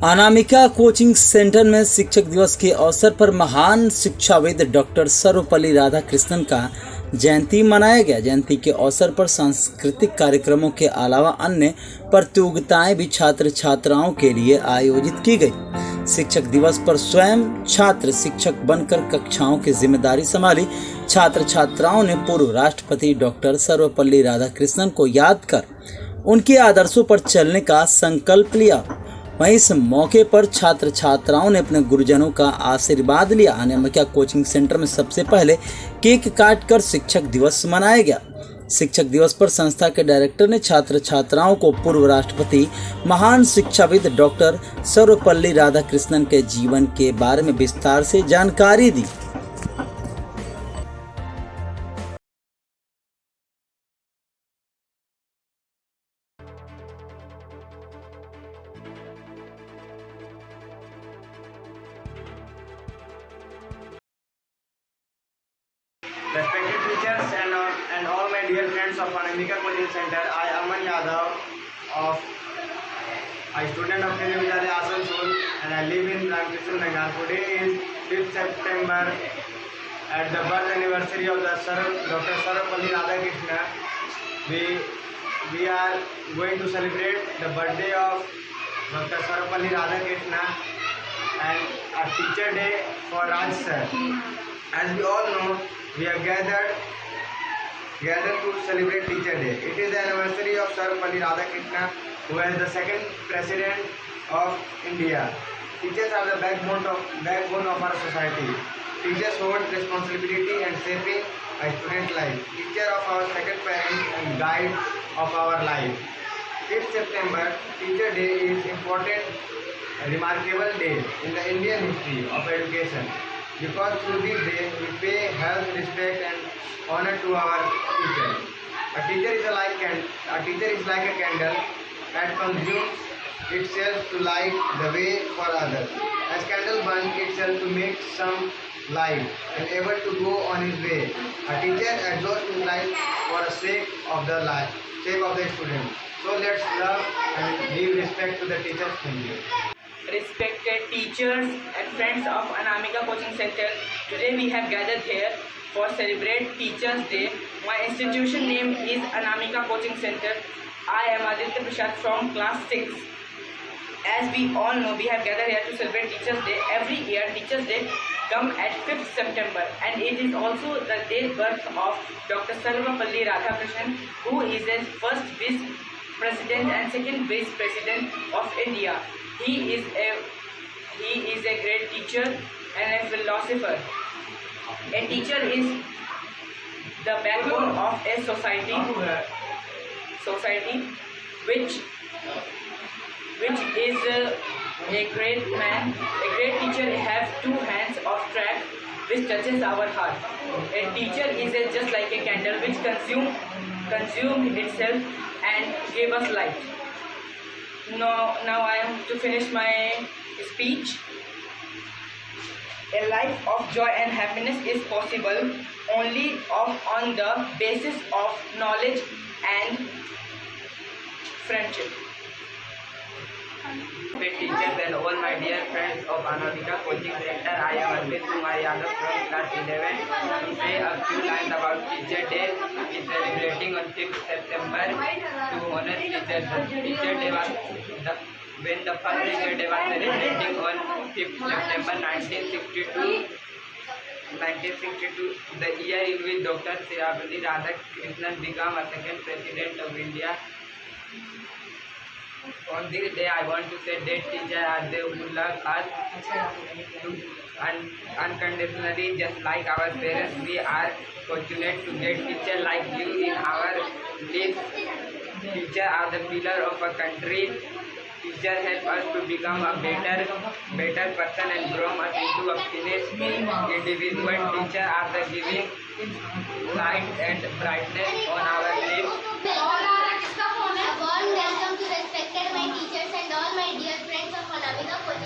Anamika coaching centre में शिक्षक दिवस के अवसर पर महान शिक्षाविद डॉक्टर सर्वपल्ली राधाकृष्णन का जयंती मनाया गया। जयंती के अवसर पर सांस्कृतिक कार्यक्रमों के अलावा अन्य प्रतियोगिताएं भी छात्र छात्राओं के लिए आयोजित की गई। शिक्षक दिवस पर स्वयं छात्र शिक्षक बनकर कक्षाओं की जिम्मेदारी संभाली। छात्र छात्राओं ने पूर्व राष्ट्रपति डॉक्टर सर्वपल्ली राधाकृष्णन को याद कर उनके आदर्शों पर चलने का संकल्प लिया। वहीं इस मौके पर छात्र छात्राओं ने अपने गुरुजनों का आशीर्वाद लिया। अनामिका कोचिंग सेंटर में सबसे पहले केक काटकर शिक्षक दिवस मनाया गया। शिक्षक दिवस पर संस्था के डायरेक्टर ने छात्र छात्राओं को पूर्व राष्ट्रपति महान शिक्षाविद डॉक्टर सर्वपल्ली राधाकृष्णन के जीवन के बारे में विस्तार से जानकारी दी। Respected teachers and all my dear friends of Anamika Coaching Center, I am Aman Yadav, of a student of Kendriya Vidyalaya Asansol, and I live in Ramkrishna Nagar. Today is 5th September, at the birth anniversary of the Dr. Sarvapalli Radhakrishnan. We are going to celebrate the birthday of Dr. Sarvapalli Radhakrishnan and a teacher day for Raj sir. As we all know, we are gathered to celebrate Teacher Day. It is the anniversary of Sarvapalli Radhakrishnan, who was the second president of India. Teachers are the backbone of our society. Teachers hold responsibility and shaping a student life. Teacher of our second parent and guide of our life. 5th September, Teacher Day is important, remarkable day in the Indian history of education. Because through this day we pay health, respect and honor to our teacher. A teacher is like a candle that consumes itself to light the way for others. As candle burns itself to make some light and able to go on his way. A teacher exhausts his life for the sake of the student. So let's love and give respect to the teachers. Thank you. Respected teachers and friends of Anamika Coaching Center, today we have gathered here for celebrate Teachers Day. My institution name is Anamika Coaching Center. I am Aditya Prasad from class 6. As we all know, we have gathered here to celebrate Teachers Day. Every year Teachers Day come at 5th September, and it is also the date birth of Dr. Sarvapalli Radhakrishnan, who is the first Vice President and second Vice President of India. He is a great teacher and a philosopher. A teacher is the backbone of a society which is a great man. A great teacher has two hands of track which touches our heart. A teacher is just like a candle which consume itself and give us light. Now I am to finish my speech. A life of joy and happiness is possible only on the basis of knowledge and friendship. Teachers and all my dear friends of Anamika Coaching Center, I am Arvind Kumar Yadav from class 11 to say a few lines about Teacher Day. It is celebrating on 5th September to honor teachers. Teacher Day was when the first Teacher Day was celebrating on 5th September 1962. The year in which Dr. Sarvapalli Radhakrishnan became a second president of India. On this day, I want to say that teachers are they who love us unconditionally, just like our parents. We are fortunate to get teachers like you in our lives. Teachers are the pillar of a country. Teachers help us to become a better person and grow us into a finished individual. Teachers are the giving light and brightness on our lives. Warm welcome to respected my teachers and all my dear friends of Anamika Coaching